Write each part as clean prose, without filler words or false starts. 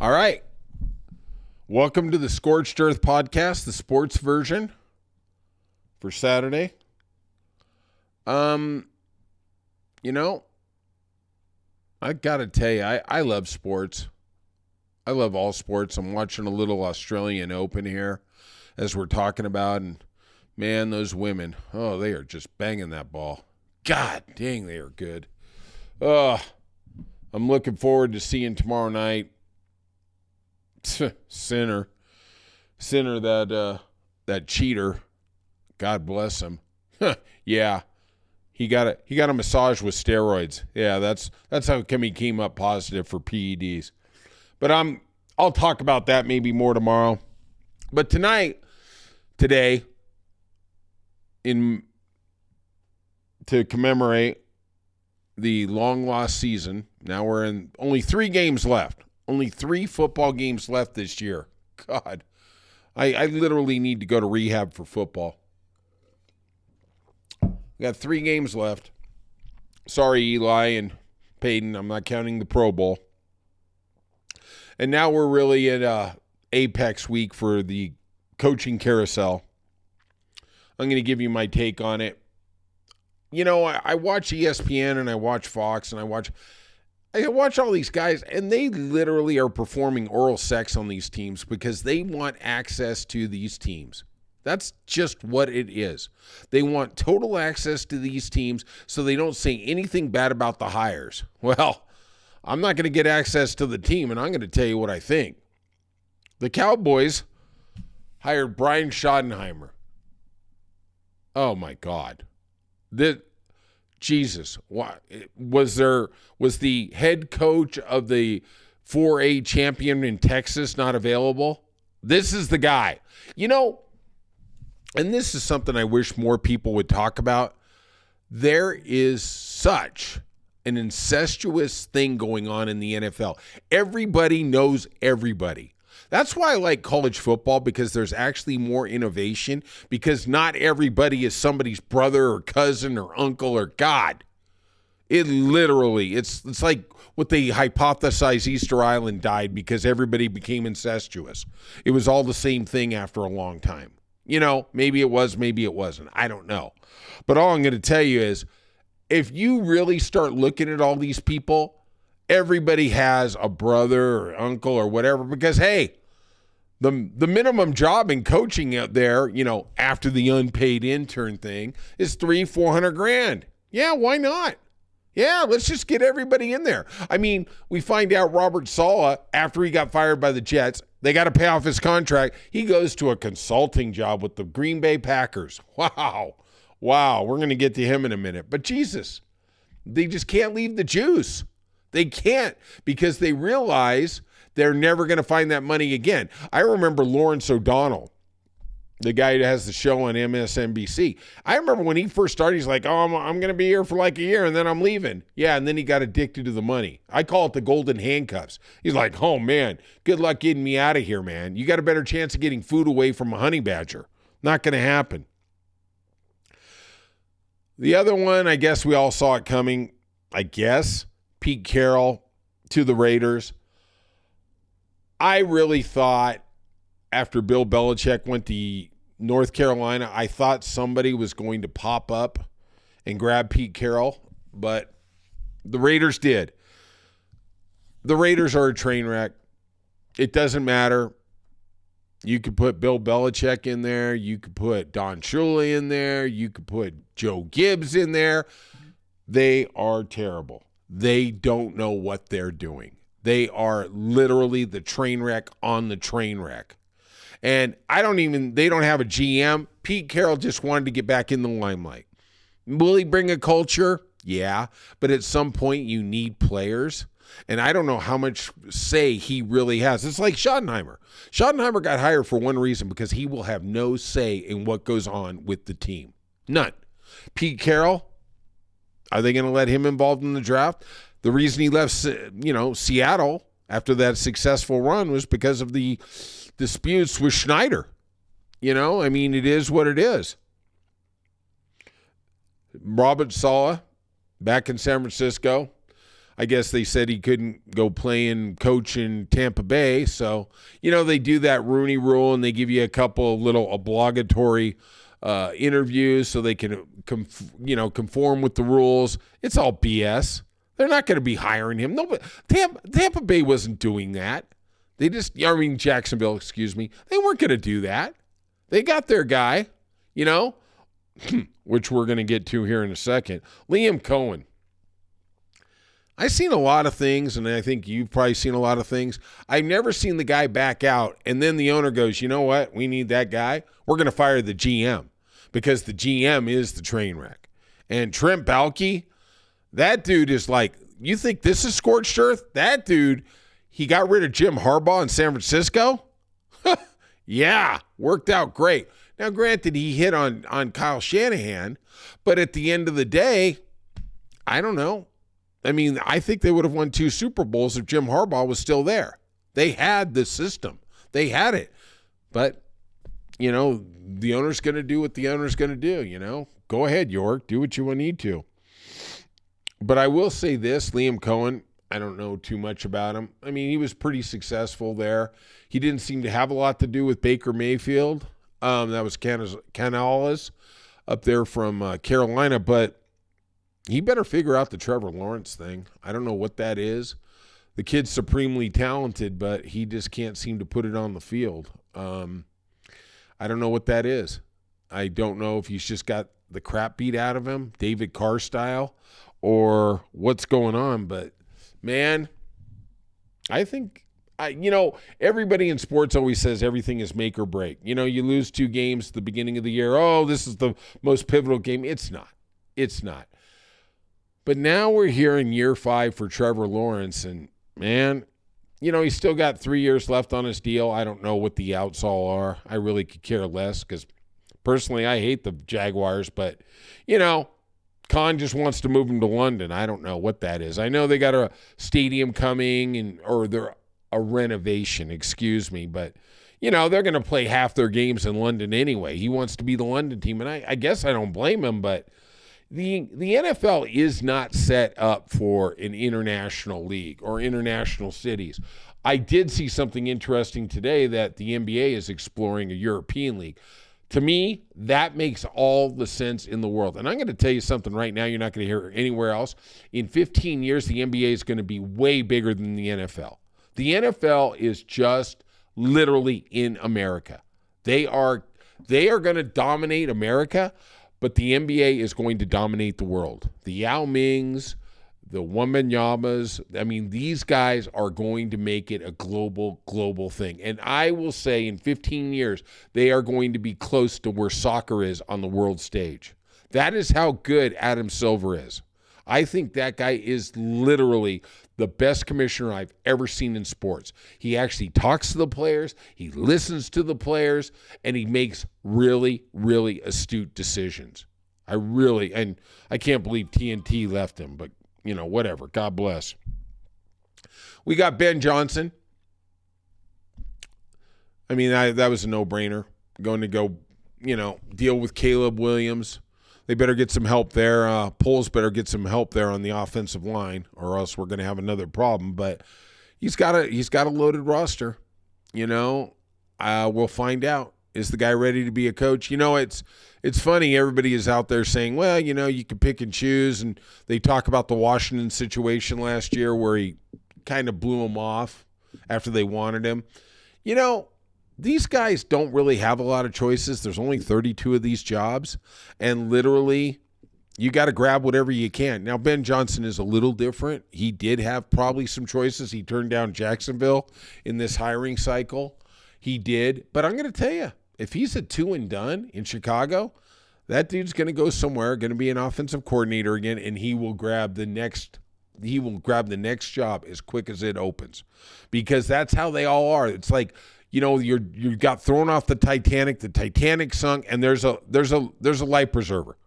All right. Welcome to the Scorched Earth podcast, the sports version for Saturday. I got to tell you, I love sports. I love all sports. I'm watching a little Australian Open here as we're talking about, and man, those women, they are just banging that ball. God dang, they are good. I'm looking forward to seeing tomorrow night. Sinner, that cheater. God bless him. Yeah, he got a massage with steroids. Yeah, that's how come he came up positive for PEDs. But I'll talk about that maybe more tomorrow. But today, to commemorate the long lost season. Now we're in only 3 games left. Only 3 football games left this year. God, I literally need to go to rehab for football. We got 3 games left. Sorry, Eli and Peyton. I'm not counting the Pro Bowl. And now we're really at apex week for the coaching carousel. I'm going to give you my take on it. You know, I watch ESPN and I watch Fox and I watch all these guys, and they literally are performing oral sex on these teams because they want access to these teams. That's just what it is. They want total access to these teams so they don't say anything bad about the hires. Well, I'm not going to get access to the team, and I'm going to tell you what I think. The Cowboys hired Brian Schottenheimer. Oh, my God. Jesus, what was the head coach of the 4A champion in Texas not available? This is the guy. You know, and this is something I wish more people would talk about. There is such an incestuous thing going on in the NFL. Everybody knows everybody. That's why I like college football, because there's actually more innovation, because not everybody is somebody's brother or cousin or uncle or God. It literally, it's like what they hypothesize Easter Island died because everybody became incestuous. It was all the same thing after a long time. You know, maybe it was, maybe it wasn't. I don't know. But all I'm going to tell you is, if you really start looking at all these people, everybody has a brother or uncle or whatever, because, hey, the minimum job in coaching out there, you know, after the unpaid intern thing, is $300,000-$400,000. Yeah, why not? Yeah, let's just get everybody in there. I mean, we find out Robert Saleh, after he got fired by the Jets, they got to pay off his contract. He goes to a consulting job with the Green Bay Packers. Wow, we're going to get to him in a minute. But Jesus, they just can't leave the juice. They can't, because they realize they're never going to find that money again. I remember Lawrence O'Donnell, the guy who has the show on MSNBC. I remember when he first started, he's like, I'm going to be here for like a year and then I'm leaving. Yeah, and then he got addicted to the money. I call it the golden handcuffs. He's like, oh, man, good luck getting me out of here, man. You got a better chance of getting food away from a honey badger. Not going to happen. The other one, I guess we all saw it coming, Pete Carroll to the Raiders. I really thought after Bill Belichick went to North Carolina, I thought somebody was going to pop up and grab Pete Carroll, but the Raiders did. The Raiders are a train wreck. It doesn't matter. You could put Bill Belichick in there. You could put Don Shula in there. You could put Joe Gibbs in there. They are terrible. They don't know what they're doing. They are literally the train wreck on the train wreck. And they don't have a GM. Pete Carroll just wanted to get back in the limelight. Will he bring a culture? Yeah. But at some point you need players. And I don't know how much say he really has. It's like Schottenheimer. Schottenheimer got hired for one reason, because he will have no say in what goes on with the team. None. Pete Carroll, are they going to let him involved in the draft? The reason he left, Seattle after that successful run was because of the disputes with Schneider. You know, I mean, it is what it is. Robert Saleh, back in San Francisco. I guess they said he couldn't go play and coach in Tampa Bay. So, they do that Rooney Rule, and they give you a couple of little obligatory interviews so they can, conform with the rules. It's all BS. They're not going to be hiring him. Nobody, Tampa Bay wasn't doing that. Jacksonville, excuse me. They weren't going to do that. They got their guy, which we're going to get to here in a second. Liam Cohen. I've seen a lot of things, and I think you've probably seen a lot of things. I've never seen the guy back out, and then the owner goes, you know what? We need that guy. We're going to fire the GM because the GM is the train wreck. And Trent Baalke, that dude is like, you think this is scorched earth? That dude, he got rid of Jim Harbaugh in San Francisco? Yeah, worked out great. Now, granted, he hit on Kyle Shanahan, but at the end of the day, I don't know. I think they would have won 2 Super Bowls if Jim Harbaugh was still there. They had the system. They had it. But, the owner's going to do what the owner's going to do, Go ahead, York. Do what you need to. But I will say this, Liam Cohen, I don't know too much about him. He was pretty successful there. He didn't seem to have a lot to do with Baker Mayfield. That was Canales up there from Carolina, but he better figure out the Trevor Lawrence thing. I don't know what that is. The kid's supremely talented, but he just can't seem to put it on the field. I don't know what that is. I don't know if he's just got the crap beat out of him, David Carr style, or what's going on. But, man, I think, everybody in sports always says everything is make or break. You lose 2 games at the beginning of the year. Oh, this is the most pivotal game. It's not. It's not. But now we're here in year 5 for Trevor Lawrence, and, man, he's still got 3 years left on his deal. I don't know what the outs all are. I really could care less because, personally, I hate the Jaguars. But, Khan just wants to move him to London. I don't know what that is. I know they got a stadium coming or they're a renovation, excuse me. But, they're going to play half their games in London anyway. He wants to be the London team, and I guess I don't blame him, but the NFL is not set up for an international league or international cities. I did see something interesting today that the NBA is exploring a European league. To me, that makes all the sense in the world. And I'm going to tell you something right now you're not going to hear anywhere else. In 15 years, the NBA is going to be way bigger than the NFL. The NFL is just literally in America. They are going to dominate America, but the NBA is going to dominate the world. The Yao Mings, the Wembanyamas, these guys are going to make it a global thing. And I will say in 15 years, they are going to be close to where soccer is on the world stage. That is how good Adam Silver is. I think that guy is literally the best commissioner I've ever seen in sports. He actually talks to the players, he listens to the players, and he makes really, really astute decisions. And I can't believe TNT left him, but whatever. God bless. We got Ben Johnson. That was a no-brainer. Going to go, deal with Caleb Williams. They better get some help there. Poles better get some help there on the offensive line, or else we're going to have another problem. But he's got a loaded roster. We'll find out. Is the guy ready to be a coach? It's funny. Everybody is out there saying, well, you can pick and choose. And they talk about the Washington situation last year where he kind of blew him off after they wanted him. These guys don't really have a lot of choices. There's only 32 of these jobs. And literally, you got to grab whatever you can. Now, Ben Johnson is a little different. He did have probably some choices. He turned down Jacksonville in this hiring cycle. He did. But I'm going to tell you, if he's a 2 and done in Chicago, that dude's going to go somewhere, going to be an offensive coordinator again, and he will grab the next job as quick as it opens, because that's how they all are. It's like, you got thrown off the Titanic sunk, and there's a life preserver.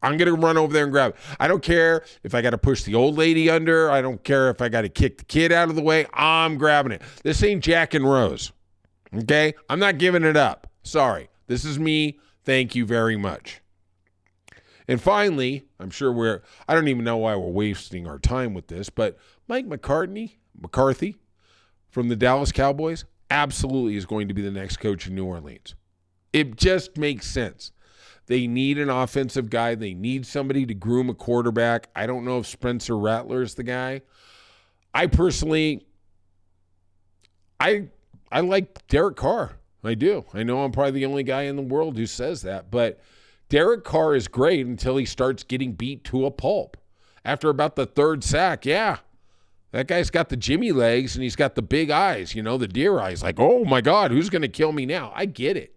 I'm going to run over there and grab it. I don't care if I got to push the old lady under. I don't care if I got to kick the kid out of the way. I'm grabbing it. This ain't Jack and Rose. Okay? I'm not giving it up. Sorry. This is me. Thank you very much. And finally, I'm sure I don't even know why we're wasting our time with this, but Mike McCarthy from the Dallas Cowboys absolutely is going to be the next coach in New Orleans. It just makes sense. They need an offensive guy. They need somebody to groom a quarterback. I don't know if Spencer Rattler is the guy. I personally, I like Derek Carr. I do. I know I'm probably the only guy in the world who says that, but Derek Carr is great until he starts getting beat to a pulp. After about the third sack, yeah, that guy's got the Jimmy legs and he's got the big eyes, the deer eyes. Like, oh my God, who's going to kill me now? I get it.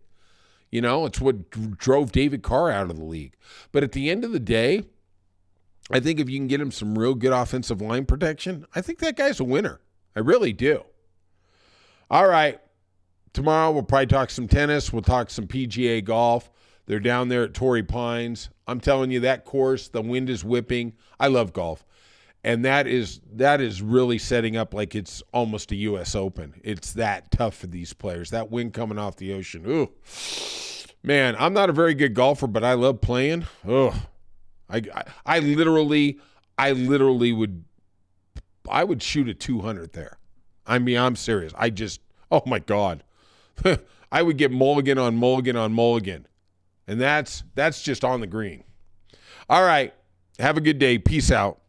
It's what drove David Carr out of the league. But at the end of the day, I think if you can get him some real good offensive line protection, I think that guy's a winner. I really do. All right. Tomorrow we'll probably talk some tennis. We'll talk some PGA golf. They're down there at Torrey Pines. I'm telling you, that course, the wind is whipping. I love golf. And that is really setting up like it's almost a U.S. Open. It's that tough for these players. That wind coming off the ocean. Ooh. Man, I'm not a very good golfer, but I love playing. Ugh. I literally would shoot a 200 there. I mean, I'm serious. Oh my God. I would get mulligan on mulligan on mulligan. And that's just on the green. All right. Have a good day. Peace out.